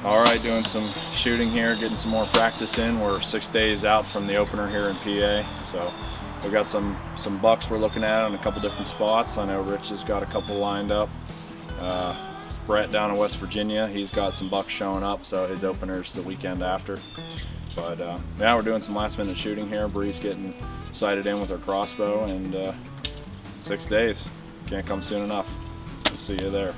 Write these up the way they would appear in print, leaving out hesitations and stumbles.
All right, doing some shooting here, getting some more practice in. We're 6 days out from the opener here in PA, so we've got some bucks we're looking at in a couple different spots. I know Rich has got a couple lined up. Brett down in West Virginia, he's got some bucks showing up, so his opener's the weekend after. But yeah, we're doing some last minute shooting here. Bree's getting sighted in with her crossbow, and 6 days. Can't come soon enough. We'll see you there.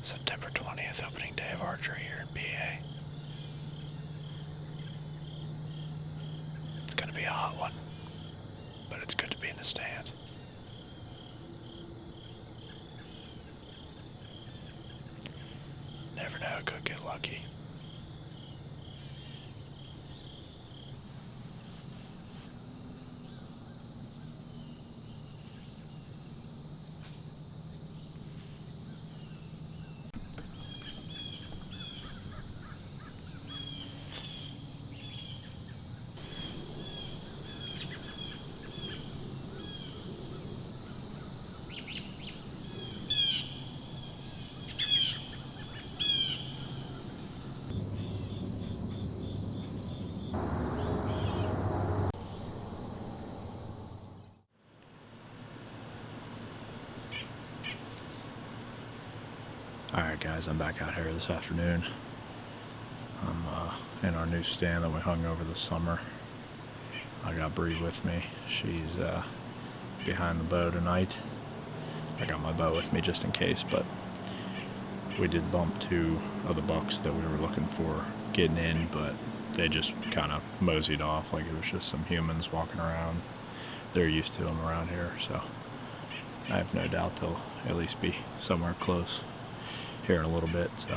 September 20th, opening day of archery here in PA. It's going to be a hot one, but it's good to be in the stand. Never know, could get lucky. Alright guys, I'm back out here this afternoon. I'm in our new stand that we hung over the summer. I got Bree with me. She's behind the bow tonight. I got my bow with me just in case, but we did bump two of the bucks that we were looking for getting in, but they just kind of moseyed off like it was just some humans walking around. They're used to them around here, so I have no doubt they'll at least be somewhere close here in a little bit. So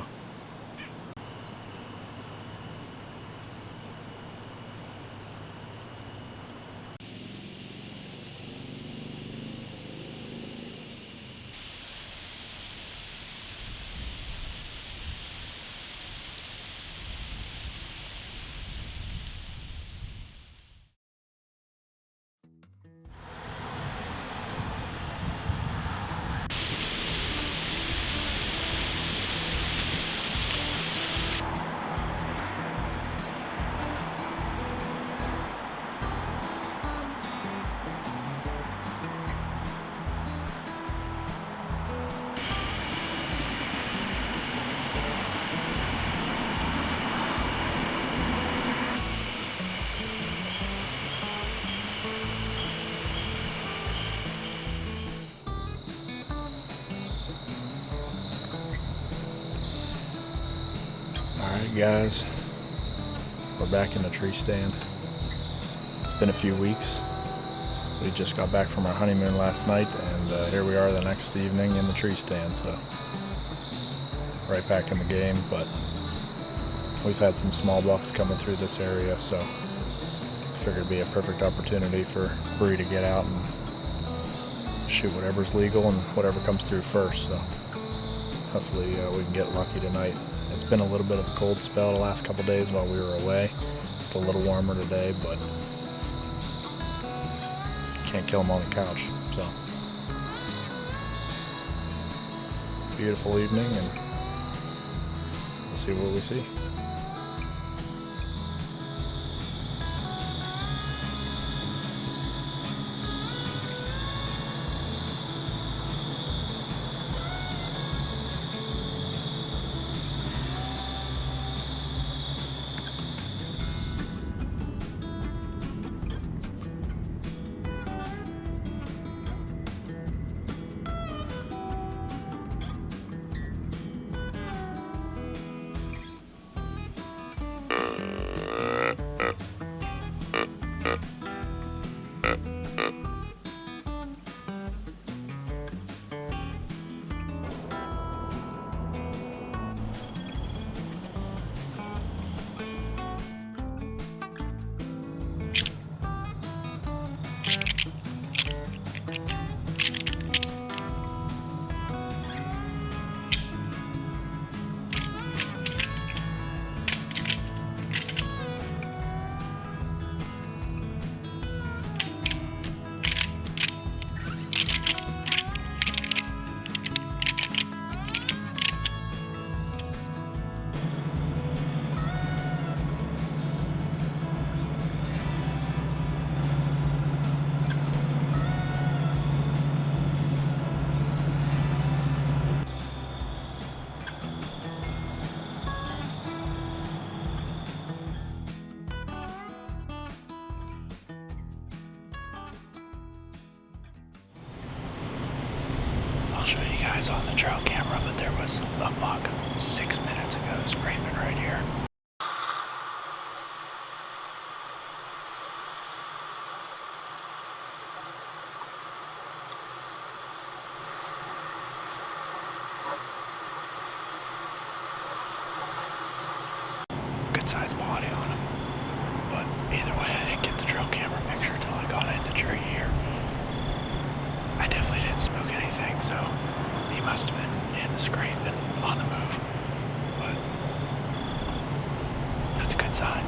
alright guys, we're back in the tree stand. It's been a few weeks. We just got back from our honeymoon last night, and here we are the next evening in the tree stand, so right back in the game. But we've had some small bucks coming through this area, so I figured it'd be a perfect opportunity for Bree to get out and shoot whatever's legal and whatever comes through first. So hopefully we can get lucky tonight. It's been a little bit of a cold spell the last couple days while we were away. It's a little warmer today, but can't kill them on the couch. So beautiful evening, and we'll see what we see. show you guys on the trail camera, but there was a buck 6 minutes ago screaming right here. Good sized body on him. But either way, I didn't get the trail camera picture until I got in the tree here. I definitely didn't spook anything, so he must have been hitting the scrape and on the move. But that's a good sign.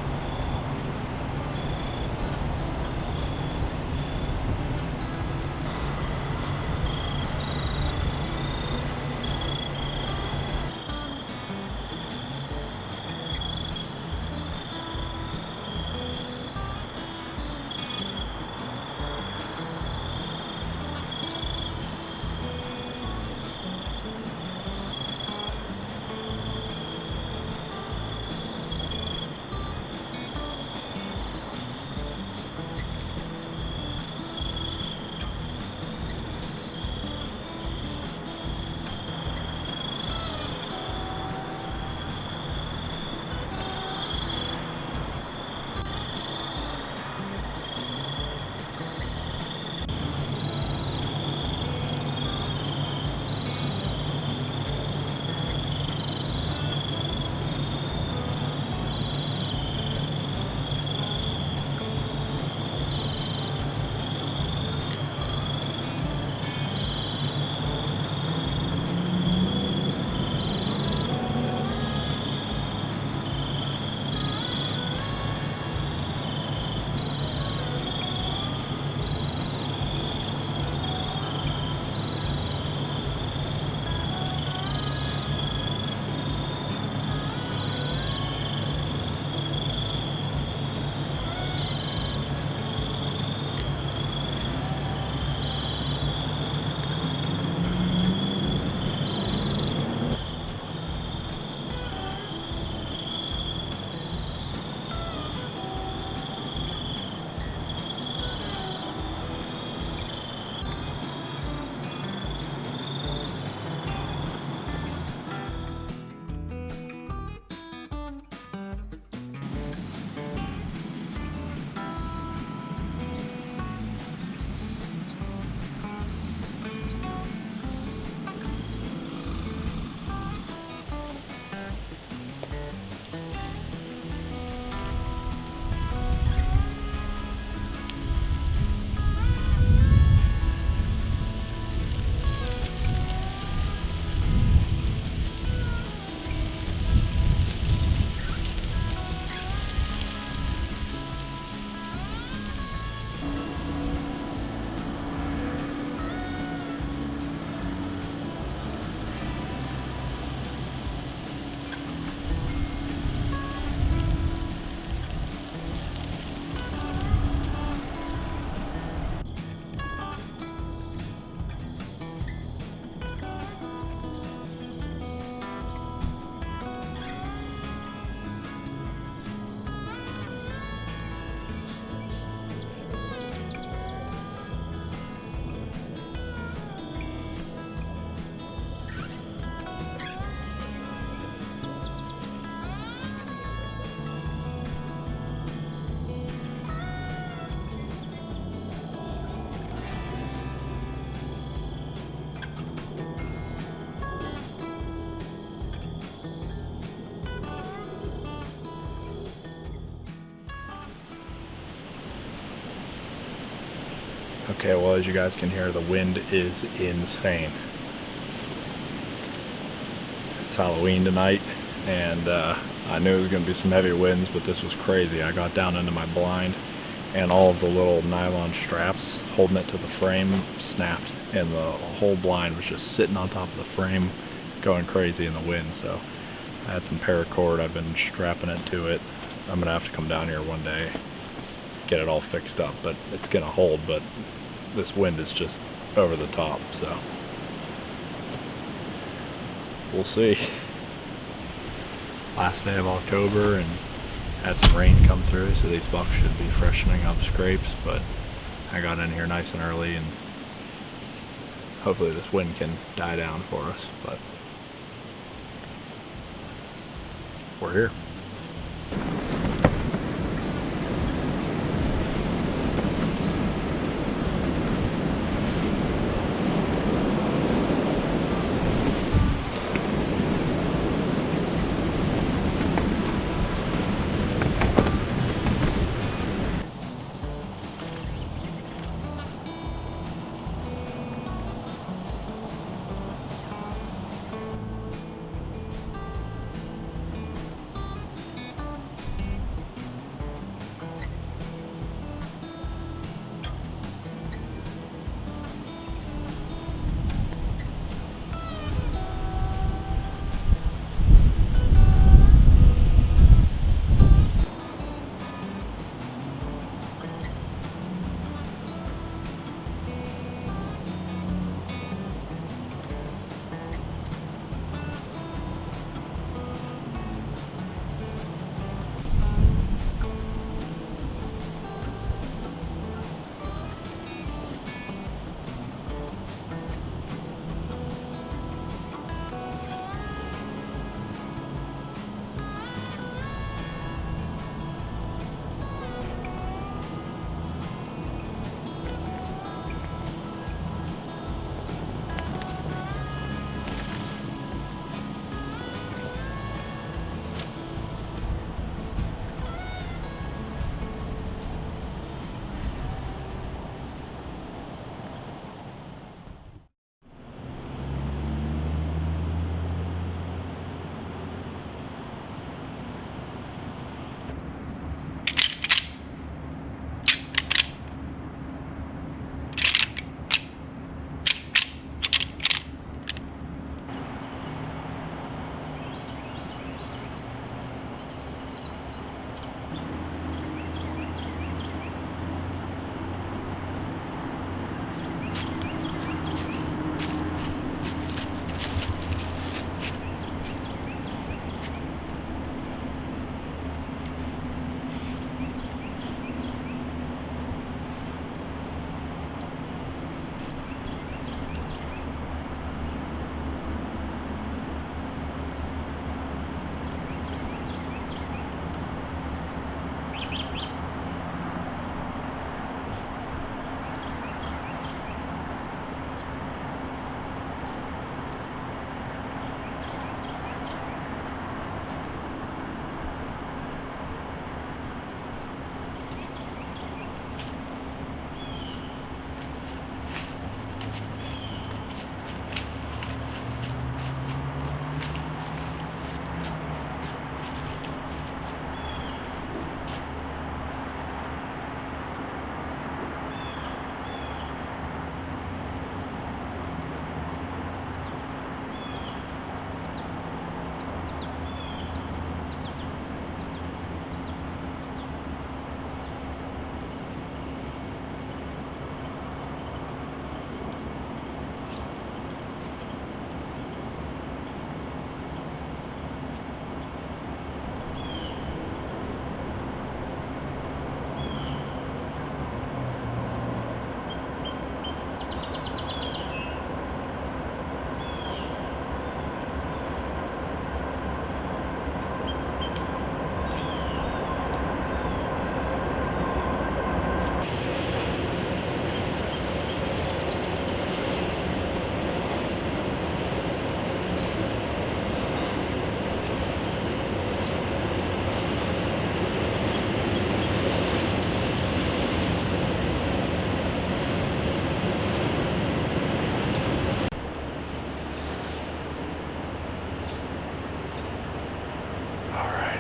Okay, well, as you guys can hear, the wind is insane. It's Halloween tonight, and I knew it was going to be some heavy winds, but this was crazy. I got down into my blind, and all of the little nylon straps holding it to the frame snapped, and the whole blind was just sitting on top of the frame, going crazy in the wind. So I had some paracord. I've been strapping it to it. I'm going to have to come down here one day, get it all fixed up, but it's going to hold. But this wind is just over the top, so we'll see. Last day of October, and had some rain come through, so these bucks should be freshening up scrapes, but I got in here nice and early, and hopefully this wind can die down for us, but we're here.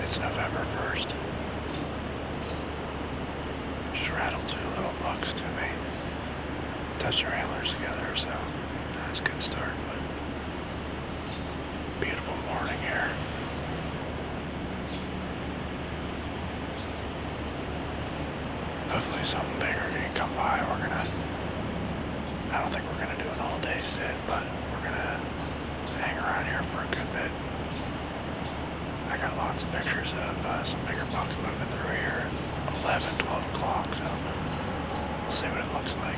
It's November 1st. Just rattled two little bucks to me. Touched their antlers together, so that's a good start, but beautiful morning here. Hopefully something bigger can come by. I don't think we're gonna do an all day sit, but we're gonna hang around here for a good bit. I got lots of pictures of some bigger bucks moving through here at 11, 12 o'clock, so we'll see what it looks like.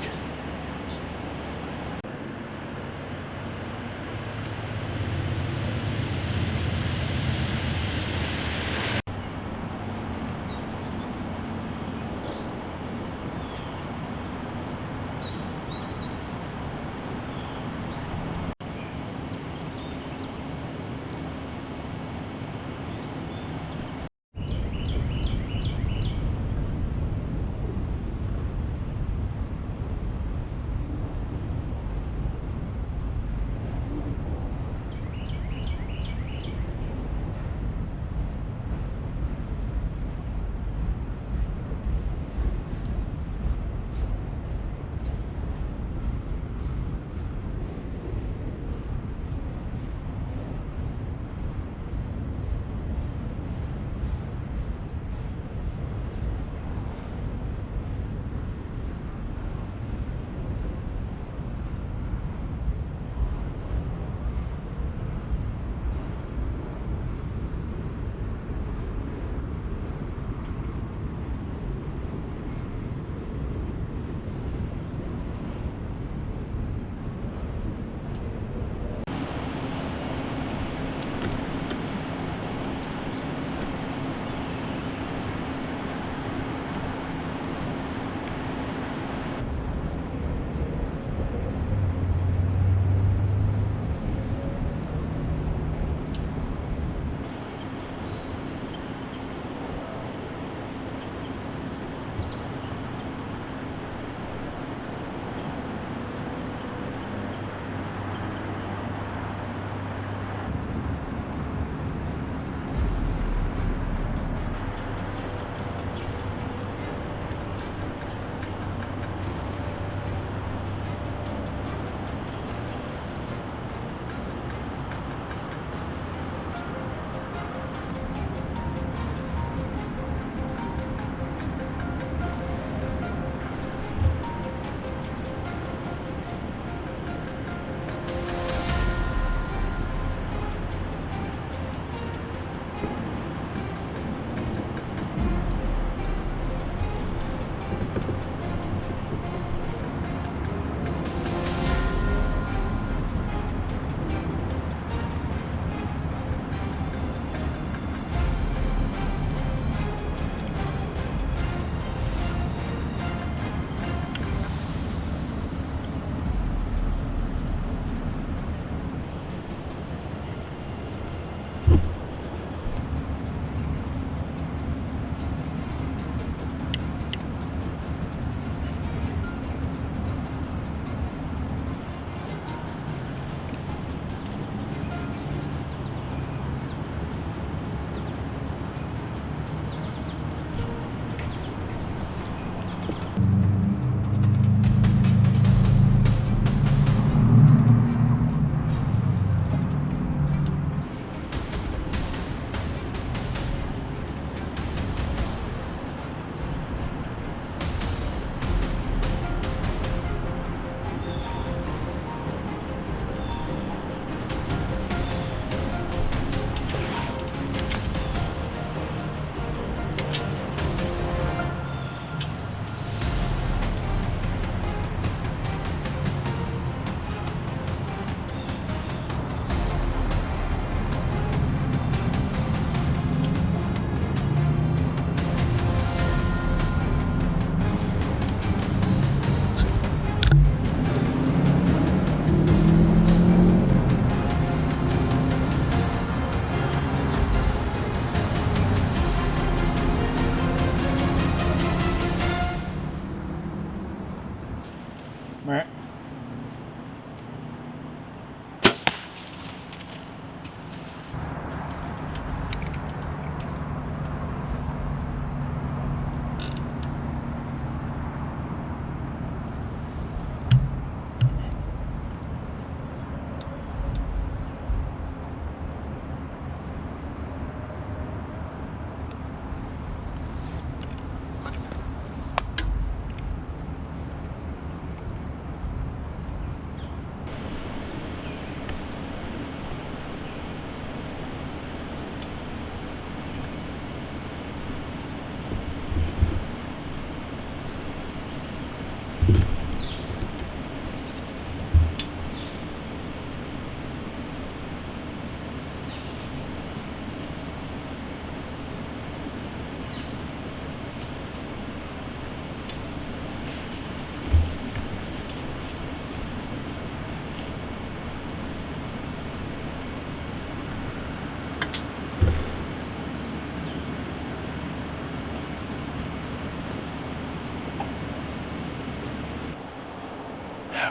Right.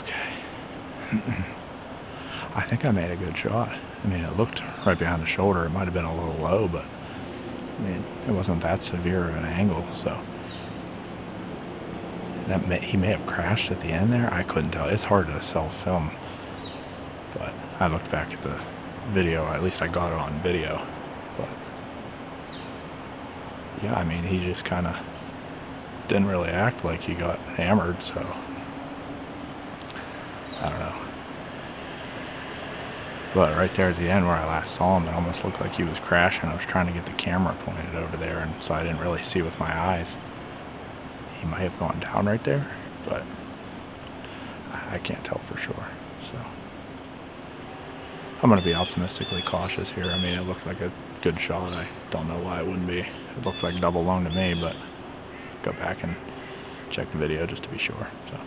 Okay. I think I made a good shot. I mean, it looked right behind the shoulder. It might have been a little low, but I mean, it wasn't that severe of an angle, so he may have crashed at the end there. I couldn't tell. It's hard to self-film, but I looked back at the video. At least I got it on video. But yeah, I mean, he just kind of didn't really act like he got hammered, so I don't know. But right there at the end where I last saw him, it almost looked like he was crashing. I was trying to get the camera pointed over there, and so I didn't really see with my eyes. He might have gone down right there, but I can't tell for sure. So I'm going to be optimistically cautious here. I mean, it looked like a good shot. I don't know why it wouldn't be. It looked like double lung to me, but go back and check the video just to be sure. So.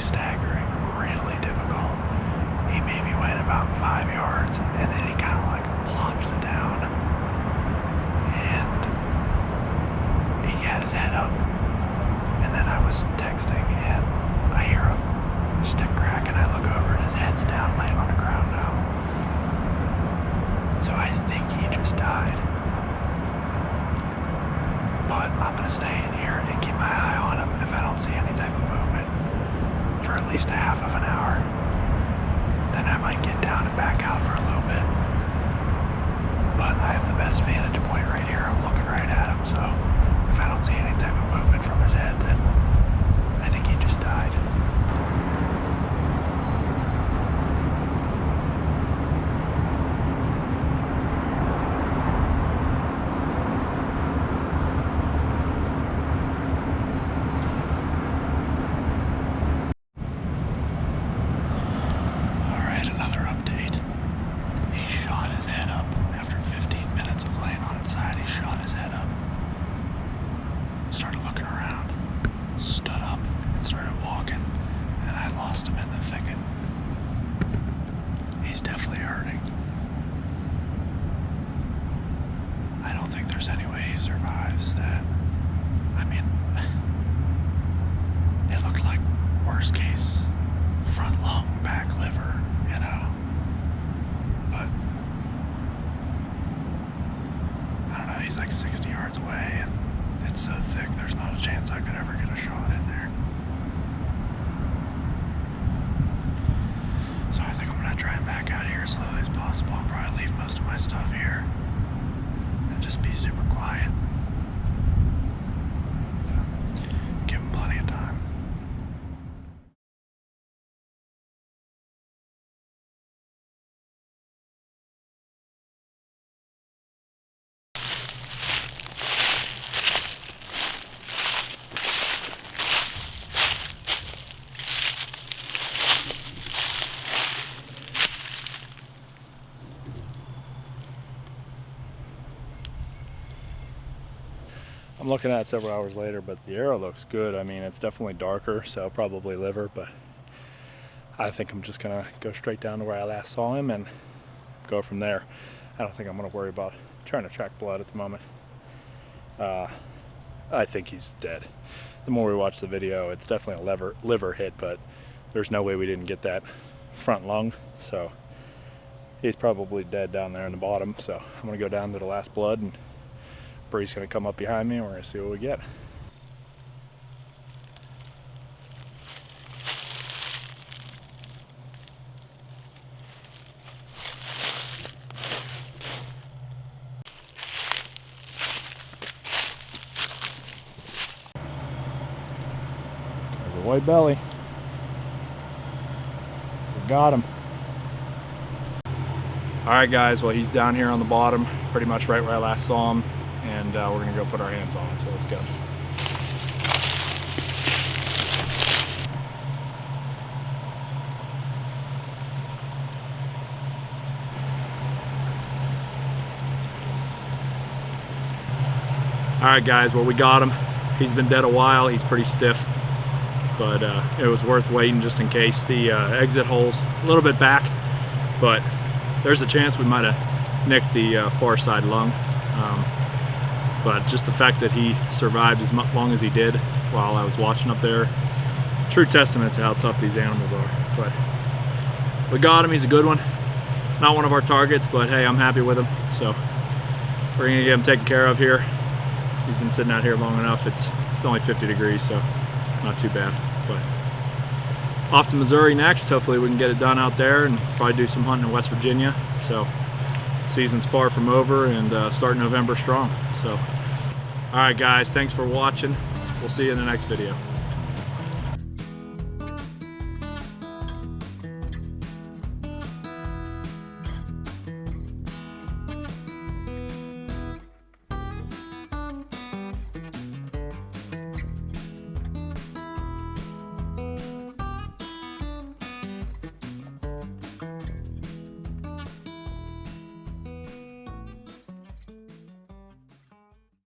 Staggering, really difficult. He maybe went about 5 yards and then he kind of like plopped down and he had his head up, and then I was texting and I hear a stick crack and I look over and his head's down laying on the ground now. So I think he just died, but I'm gonna stay in here and keep my eye on him. If I don't see any type of movement for at least a half of an hour, then I might get down and back out for a little bit. But I have the best vantage point right here. I'm looking right at him, so if I don't see any type of movement from his head, then I think he just died. Started looking around, stood up, and started walking, and I lost him in the thicket. He's definitely hurting. I don't think there's any way he survives that. I mean, it looked like worst case front lung, back liver, you know. But I don't know, he's like 60 yards away, and it's so thick, there's not a chance I could ever get a shot in there. So I think I'm gonna try and back out here as slowly as possible. I'll probably leave most of my stuff here and just be super quiet. Give him plenty of time. I'm looking at it several hours later, but the arrow looks good. I mean, it's definitely darker, so probably liver, but I think I'm just gonna go straight down to where I last saw him and go from there. I don't think I'm gonna worry about trying to track blood at the moment. I think he's dead. The more we watch the video, it's definitely a liver hit, but there's no way we didn't get that front lung, so he's probably dead down there in the bottom. So I'm gonna go down to the last blood, and Bree's gonna come up behind me and we're gonna see what we get. There's a white belly. We got him. All right, guys, well, he's down here on the bottom, pretty much right where I last saw him, and we're gonna go put our hands on him, so let's go. All right, guys, well, we got him. He's been dead a while. He's pretty stiff, but it was worth waiting just in case. The exit hole's a little bit back, but there's a chance we might have nicked the far side lung. But just the fact that he survived as long as he did while I was watching up there, true testament to how tough these animals are. But we got him. He's a good one. Not one of our targets, but hey, I'm happy with him. So we're gonna get him taken care of here. He's been sitting out here long enough. It's only 50 degrees, so not too bad. But off to Missouri next. Hopefully we can get it done out there and probably do some hunting in West Virginia. So season's far from over, and start November strong. So all right, guys, thanks for watching. We'll see you in the next video.